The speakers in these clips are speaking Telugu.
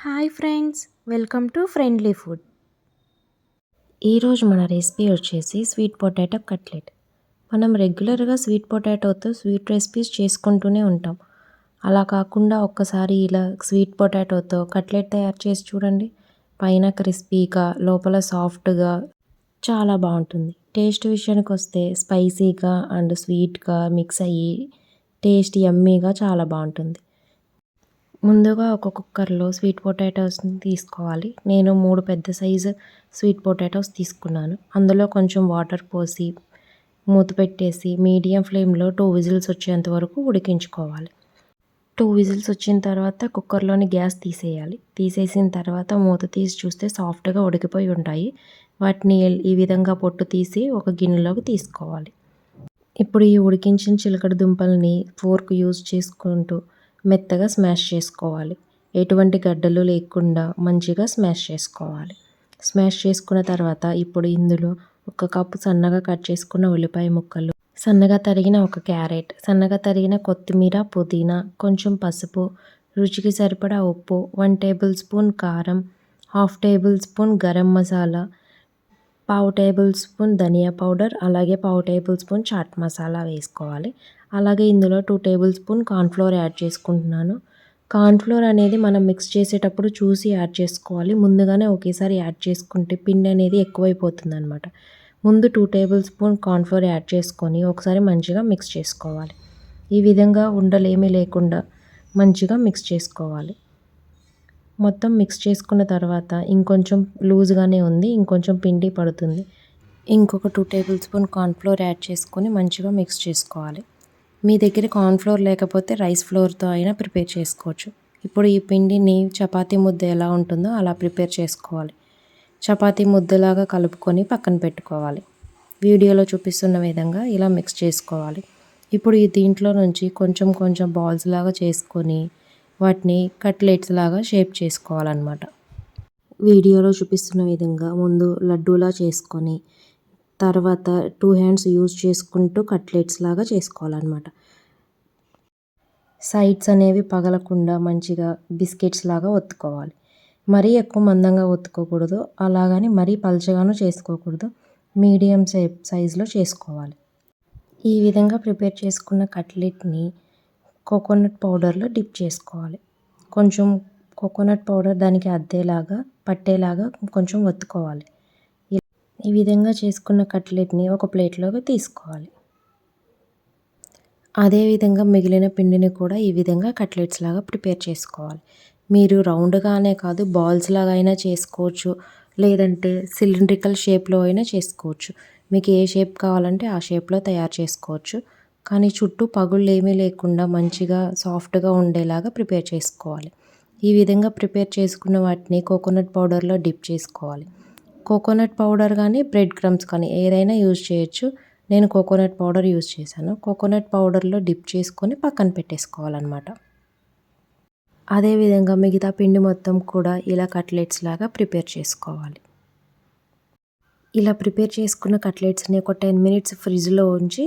Hi friends, welcome to friendly food. ఈరోజు మన రెసిపీ వచ్చేసి స్వీట్ పొటాటో కట్లెట్. మనం రెగ్యులర్గా స్వీట్ పొటాటోతో స్వీట్ రెసిపీస్ చేసుకుంటూనే ఉంటాం. అలా కాకుండా ఒక్కసారి ఇలా స్వీట్ పొటాటోతో కట్లెట్ తయారు చేసి చూడండి. పైన క్రిస్పీగా లోపల సాఫ్ట్గా చాలా బాగుంటుంది. టేస్ట్ విషయానికి వస్తే స్పైసీగా అండ్ స్వీట్గా మిక్స్ అయ్యి టేస్ట్ యమ్మీగా చాలా బాగుంటుంది. ముందుగా ఒక కుక్కర్లో స్వీట్ పొటాటోస్ని తీసుకోవాలి. నేను 3 పెద్ద సైజు స్వీట్ పొటాటోస్ తీసుకున్నాను. అందులో కొంచెం వాటర్ పోసి మూత పెట్టేసి మీడియం ఫ్లేమ్లో 2 విజిల్స్ వచ్చేంత వరకు ఉడికించుకోవాలి. 2 విజిల్స్ వచ్చిన తర్వాత కుక్కర్లోని గ్యాస్ తీసేయాలి. తీసేసిన తర్వాత మూత తీసి చూస్తే సాఫ్ట్గా ఉడికిపోయి ఉంటాయి. వాటిని ఈ విధంగా పొట్టు తీసి ఒక గిన్నెలోకి తీసుకోవాలి. ఇప్పుడు ఈ ఉడికించిన చిలకడ దుంపల్ని ఫోర్క్ యూజ్ చేసుకుంటూ మెత్తగా స్మాష్ చేసుకోవాలి. ఎటువంటి గడ్డలు లేకుండా మంచిగా స్మాష్ చేసుకోవాలి. స్మాష్ చేసుకున్న తర్వాత ఇప్పుడు ఇందులో 1 కప్పు సన్నగా కట్ చేసుకున్న ఉల్లిపాయ ముక్కలు, సన్నగా తరిగిన 1 క్యారెట్, సన్నగా తరిగిన కొత్తిమీర, పుదీనా, కొంచెం పసుపు, రుచికి సరిపడా ఉప్పు, 1 టేబుల్ స్పూన్ కారం, 1/2 tablespoon garam masala, 1/2 tablespoon ధనియా పౌడర్, అలాగే 1/2 టేబుల్ స్పూన్ చాట్ మసాలా వేసుకోవాలి. అలాగే ఇందులో 2 టేబుల్ స్పూన్ కార్న్ఫ్లోర్ యాడ్ చేసుకుంటున్నాను. కార్న్ఫ్లోర్ అనేది మనం మిక్స్ చేసేటప్పుడు చూసి యాడ్ చేసుకోవాలి. ముందుగానే ఒకేసారి యాడ్ చేసుకుంటే పిండి అనేది ఎక్కువైపోతుంది అనమాట. ముందు 2 టేబుల్ స్పూన్ కార్న్ఫ్లోర్ యాడ్ చేసుకొని ఒకసారి మంచిగా మిక్స్ చేసుకోవాలి. ఈ విధంగా ఉండలేమీ లేకుండా మంచిగా మిక్స్ చేసుకోవాలి. మొత్తం మిక్స్ చేసుకున్న తర్వాత ఇంకొంచెం లూజ్గానే ఉంది, ఇంకొంచెం పిండి పడుతుంది. ఇంకొక 2 టేబుల్ స్పూన్ కార్న్ఫ్లోర్ యాడ్ చేసుకొని మంచిగా మిక్స్ చేసుకోవాలి. మీ దగ్గర కార్న్ఫ్లోర్ లేకపోతే రైస్ ఫ్లోర్తో అయినా ప్రిపేర్ చేసుకోవచ్చు. ఇప్పుడు ఈ పిండిని చపాతీ ముద్ద ఎలా ఉంటుందో అలా ప్రిపేర్ చేసుకోవాలి. చపాతీ ముద్దలాగా కలుపుకొని పక్కన పెట్టుకోవాలి. వీడియోలో చూపిస్తున్న విధంగా ఇలా మిక్స్ చేసుకోవాలి. ఇప్పుడు ఈ దీంట్లో నుంచి కొంచెం కొంచెం బాల్స్ లాగా చేసుకొని వాటిని కట్లెట్స్ లాగా షేప్ చేసుకోవాలన్నమాట. వీడియోలో చూపిస్తున్న విధంగా ముందు లడ్డూలా చేసుకొని తర్వాత 2 హ్యాండ్స్ యూజ్ చేసుకుంటూ కట్లెట్స్ లాగా చేసుకోవాలన్నమాట. సైడ్స్ అనేవి పగలకుండా మంచిగా బిస్కెట్స్ లాగా ఒత్తుకోవాలి. మరీ ఎక్కువ మందంగా ఒత్తుకోకూడదు, అలాగని మరీ పలచగాను చేసుకోకూడదు. మీడియం సైజులో చేసుకోవాలి. ఈ విధంగా ప్రిపేర్ చేసుకున్న కట్లెట్ని కోకోనట్ పౌడర్లో డిప్ చేసుకోవాలి. కొంచెం కోకోనట్ పౌడర్ దానికి అద్దేలాగా పట్టేలాగా కొంచెం ఒత్తుకోవాలి. ఈ విధంగా చేసుకున్న కట్లెట్ని ఒక ప్లేట్లోకి తీసుకోవాలి. అదేవిధంగా మిగిలిన పిండిని కూడా ఈ విధంగా కట్లెట్స్ లాగా ప్రిపేర్ చేసుకోవాలి. మీరు రౌండ్గానే కాదు బాల్స్ లాగా అయినా చేసుకోవచ్చు, లేదంటే సిలిండ్రికల్ షేప్లో అయినా చేసుకోవచ్చు. మీకు ఏ షేప్ కావాలంటే ఆ షేప్లో తయారు చేసుకోవచ్చు. కానీ చుట్టూ పగుళ్ళు ఏమీ లేకుండా మంచిగా సాఫ్ట్గా ఉండేలాగా ప్రిపేర్ చేసుకోవాలి. ఈ విధంగా ప్రిపేర్ చేసుకున్న వాటిని కోకోనట్ పౌడర్లో డిప్ చేసుకోవాలి. కోకోనట్ పౌడర్ కానీ బ్రెడ్ క్రమ్స్ కానీ ఏదైనా యూజ్ చేయొచ్చు. నేను కోకోనట్ పౌడర్ యూజ్ చేశాను. కోకోనట్ పౌడర్లో డిప్ చేసుకొని పక్కన పెట్టేసుకోవాలన్నమాట. అదేవిధంగా మిగతా పిండి మొత్తం కూడా ఇలా కట్లెట్స్ లాగా ప్రిపేర్ చేసుకోవాలి. ఇలా ప్రిపేర్ చేసుకున్న కట్లెట్స్ని ఒక 10 మినిట్స్ ఫ్రిడ్జ్లో ఉంచి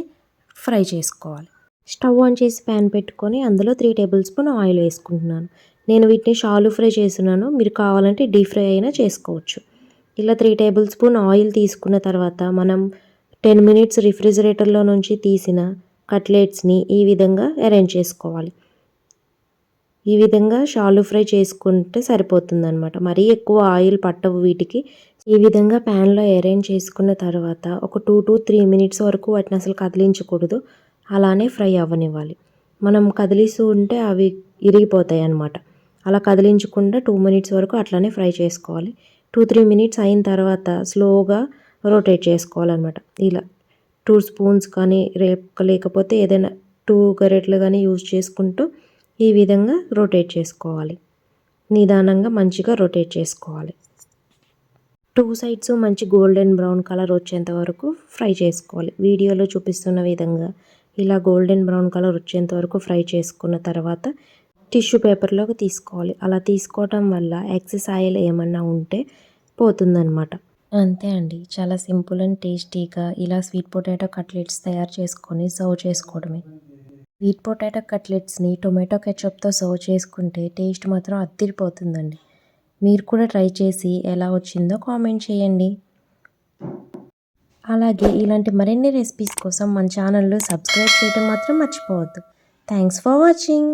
ఫ్రై చేసుకోవాలి. స్టవ్ ఆన్ చేసి ప్యాన్ పెట్టుకొని అందులో 3 టేబుల్ స్పూన్ ఆయిల్ వేసుకుంటున్నాను. నేను వీటిని షాలు ఫ్రై చేస్తున్నాను. మీరు కావాలంటే డీప్ ఫ్రై అయినా చేసుకోవచ్చు. ఇలా 3 టేబుల్ స్పూన్ ఆయిల్ తీసుకున్న తర్వాత మనం 10 మినిట్స్ రిఫ్రిజిరేటర్లో నుంచి తీసిన కట్లెట్స్ని ఈ విధంగా అరేంజ్ చేసుకోవాలి. ఈ విధంగా షాలు ఫ్రై చేసుకుంటే సరిపోతుందన్నమాట. మరీ ఎక్కువ ఆయిల్ పట్టవు వీటికి. ఈ విధంగా ప్యాన్లో అరేంజ్ చేసుకున్న తర్వాత ఒక 2 to 3 మినిట్స్ వరకు వాటిని అసలు కదిలించకూడదు, అలానే ఫ్రై అవ్వనివ్వాలి. మనం కదిలిస్తూ ఉంటే అవి ఇరిగిపోతాయి అన్నమాట. అలా కదిలించకుండా 2 మినిట్స్ వరకు అట్లానే ఫ్రై చేసుకోవాలి. 2-3 మినిట్స్ అయిన తర్వాత స్లోగా రొటేట్ చేసుకోవాలన్నమాట. ఇలా 2 స్పూన్స్ కానీ లేకపోతే ఏదైనా 2 గరిటెలు కానీ యూజ్ చేసుకుంటూ ఈ విధంగా రొటేట్ చేసుకోవాలి. నిదానంగా మంచిగా రొటేట్ చేసుకోవాలి. 2 సైడ్స్ మంచి గోల్డెన్ బ్రౌన్ కలర్ వచ్చేంత వరకు ఫ్రై చేసుకోవాలి. వీడియోలో చూపిస్తున్న విధంగా ఇలా గోల్డెన్ బ్రౌన్ కలర్ వచ్చేంత వరకు ఫ్రై చేసుకున్న తర్వాత టిష్యూ పేపర్లోకి తీసుకోవాలి. అలా తీసుకోవటం వల్ల ఎక్సెస్ ఆయిల్ ఏమన్నా ఉంటే పోతుందన్నమాట. అంతే అండి, చాలా సింపుల్ అండ్ టేస్టీగా ఇలా స్వీట్ పొటాటో కట్లెట్స్ తయారు చేసుకొని సర్వ్ చేసుకోవడమే. స్వీట్ పొటాటో కట్లెట్స్ని టొమాటో కెచప్తో సర్వ్ చేసుకుంటే టేస్ట్ మాత్రం అదిరిపోతుందండి. మీరు కూడా ట్రై చేసి ఎలా వచ్చిందో కామెంట్ చేయండి. అలాగే ఇలాంటి మరిన్ని రెసిపీస్ కోసం మన ఛానల్ని సబ్స్క్రైబ్ చేయడం మాత్రం మర్చిపోవద్దు. Thanks for watching.